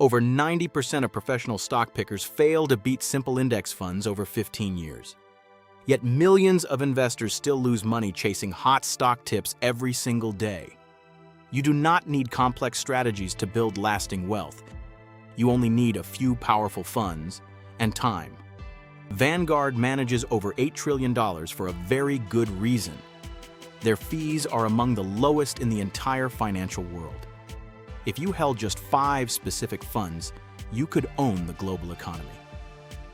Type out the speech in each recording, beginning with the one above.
Over 90% of professional stock pickers fail to beat simple index funds over 15 years. Yet millions of investors still lose money chasing hot stock tips every single day. You do not need complex strategies to build lasting wealth. You only need a few powerful funds and time. Vanguard manages over $8 trillion for a very good reason. Their fees are among the lowest in the entire financial world. If you held just 5 specific funds, you could own the global economy.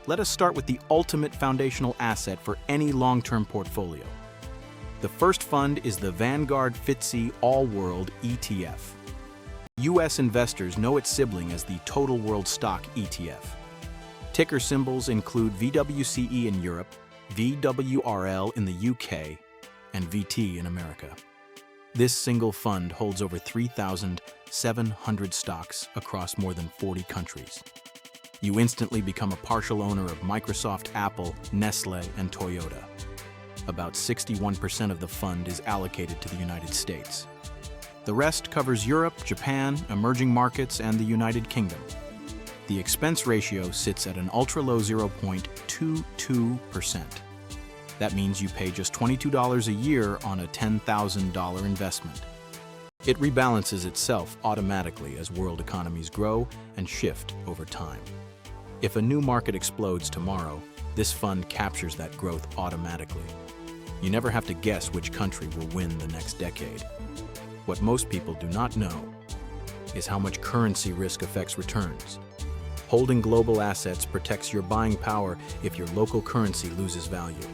Let us start with the ultimate foundational asset for any long-term portfolio. The first fund is the Vanguard VWCE All-World ETF. U.S. investors know its sibling as the Total World Stock ETF. Ticker symbols include VWCE in Europe, VWRL in the UK, and VT in America. This single fund holds over 3,700 stocks across more than 40 countries. You instantly become a partial owner of Microsoft, Apple, Nestle, and Toyota. About 61% of the fund is allocated to the United States. The rest covers Europe, Japan, emerging markets, and the United Kingdom. The expense ratio sits at an ultra-low 0.22%. That means you pay just $22 a year on a $10,000 investment. It rebalances itself automatically as world economies grow and shift over time. If a new market explodes tomorrow, this fund captures that growth automatically. You never have to guess which country will win the next decade. What most people do not know is how much currency risk affects returns. Holding global assets protects your buying power if your local currency loses value.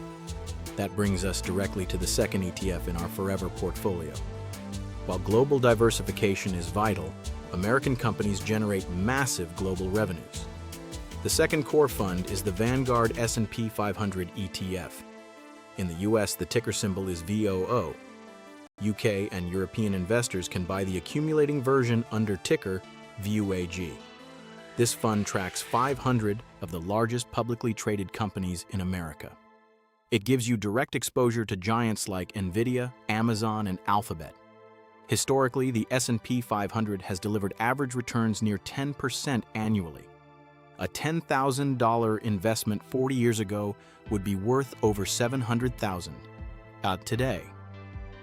That brings us directly to the second ETF in our Forever portfolio. While global diversification is vital, American companies generate massive global revenues. The second core fund is the Vanguard S&P 500 ETF. In the US, the ticker symbol is VOO. UK and European investors can buy the accumulating version under ticker VUAG. This fund tracks 500 of the largest publicly traded companies in America. It gives you direct exposure to giants like NVIDIA, Amazon, and Alphabet. Historically, the S&P 500 has delivered average returns near 10% annually. A $10,000 investment 40 years ago would be worth over $700,000 today.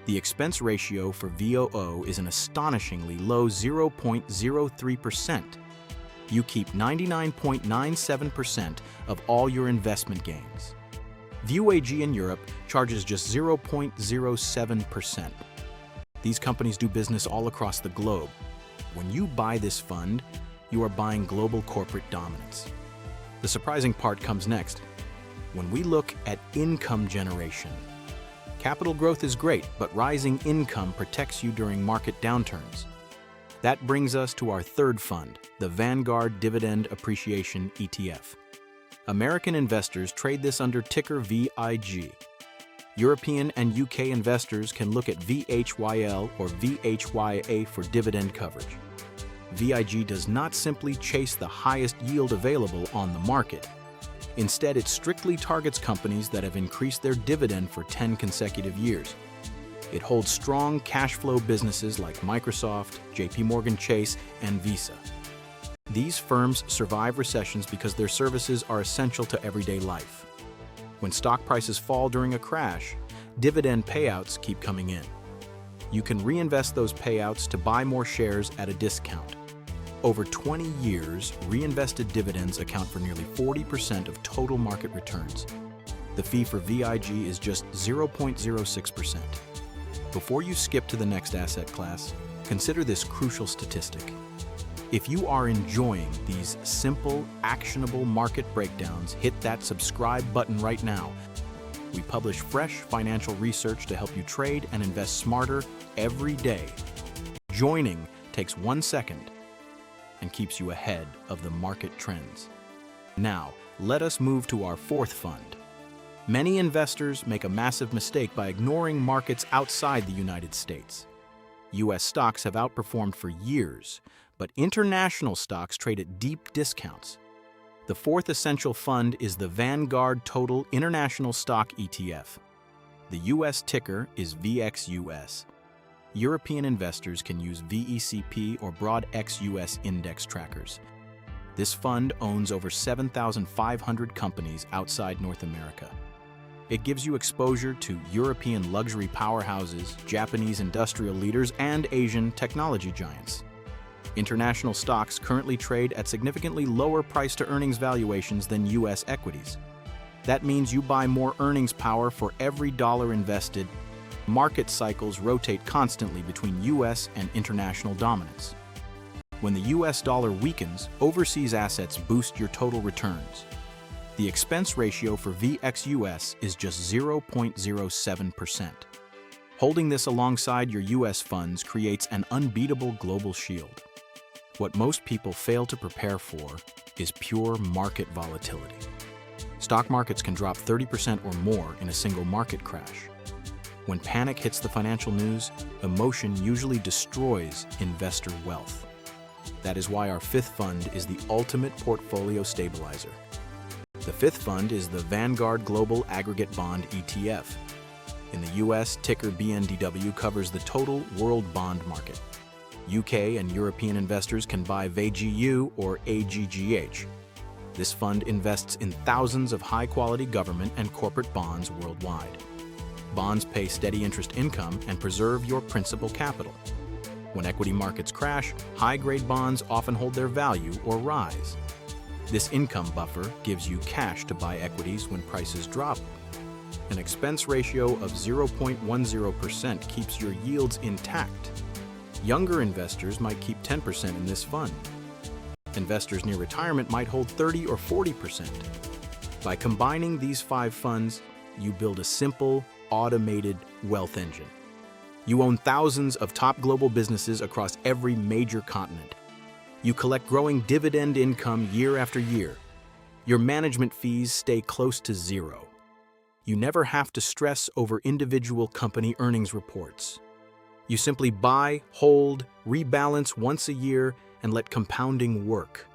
The expense ratio for VOO is an astonishingly low 0.03%. You keep 99.97% of all your investment gains. VUAG in Europe charges just 0.07%. These companies do business all across the globe. When you buy this fund, you are buying global corporate dominance. The surprising part comes next. When we look at income generation, capital growth is great, but rising income protects you during market downturns. That brings us to our third fund, the Vanguard Dividend Appreciation ETF. American investors trade this under ticker VIG. European and UK investors can look at VHYL or VHYA for dividend coverage. VIG does not simply chase the highest yield available on the market. Instead, it strictly targets companies that have increased their dividend for 10 consecutive years. It holds strong cash flow businesses like Microsoft, JP Chase, and Visa. These firms survive recessions because their services are essential to everyday life. When stock prices fall during a crash, dividend payouts keep coming in. You can reinvest those payouts to buy more shares at a discount. Over 20 years, reinvested dividends account for nearly 40% of total market returns. The fee for VIG is just 0.06%. Before you skip to the next asset class, consider this crucial statistic. If you are enjoying these simple, actionable market breakdowns, hit that subscribe button right now. We publish fresh financial research to help you trade and invest smarter every day. Joining takes 1 second and keeps you ahead of the market trends. Now, let us move to our fourth fund. Many investors make a massive mistake by ignoring markets outside the United States. U.S. stocks have outperformed for years, but international stocks trade at deep discounts. The fourth essential fund is the Vanguard Total International Stock ETF. The U.S. ticker is VXUS. European investors can use VECP or broad XUS index trackers. This fund owns over 7,500 companies outside North America. It gives you exposure to European luxury powerhouses, Japanese industrial leaders, and Asian technology giants. International stocks currently trade at significantly lower price-to-earnings valuations than U.S. equities. That means you buy more earnings power for every dollar invested. Market cycles rotate constantly between U.S. and international dominance. When the U.S. dollar weakens, overseas assets boost your total returns. The expense ratio for VXUS is just 0.07%. Holding this alongside your U.S. funds creates an unbeatable global shield. What most people fail to prepare for is pure market volatility. Stock markets can drop 30% or more in a single market crash. When panic hits the financial news, emotion usually destroys investor wealth. That is why our fifth fund is the ultimate portfolio stabilizer. The fifth fund is the Vanguard Global Aggregate Bond ETF. In the US, ticker BNDW covers the total world bond market. UK and European investors can buy VAGU or AGGH. This fund invests in thousands of high-quality government and corporate bonds worldwide. Bonds pay steady interest income and preserve your principal capital. When equity markets crash, high-grade bonds often hold their value or rise. This income buffer gives you cash to buy equities when prices drop. An expense ratio of 0.10% keeps your yields intact. Younger investors might keep 10% in this fund. Investors near retirement might hold 30 or 40%. By combining these 5 funds, you build a simple, automated wealth engine. You own thousands of top global businesses across every major continent. You collect growing dividend income year after year. Your management fees stay close to zero. You never have to stress over individual company earnings reports. You simply buy, hold, rebalance once a year, and let compounding work.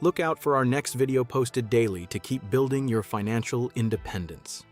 Look out for our next video posted daily to keep building your financial independence.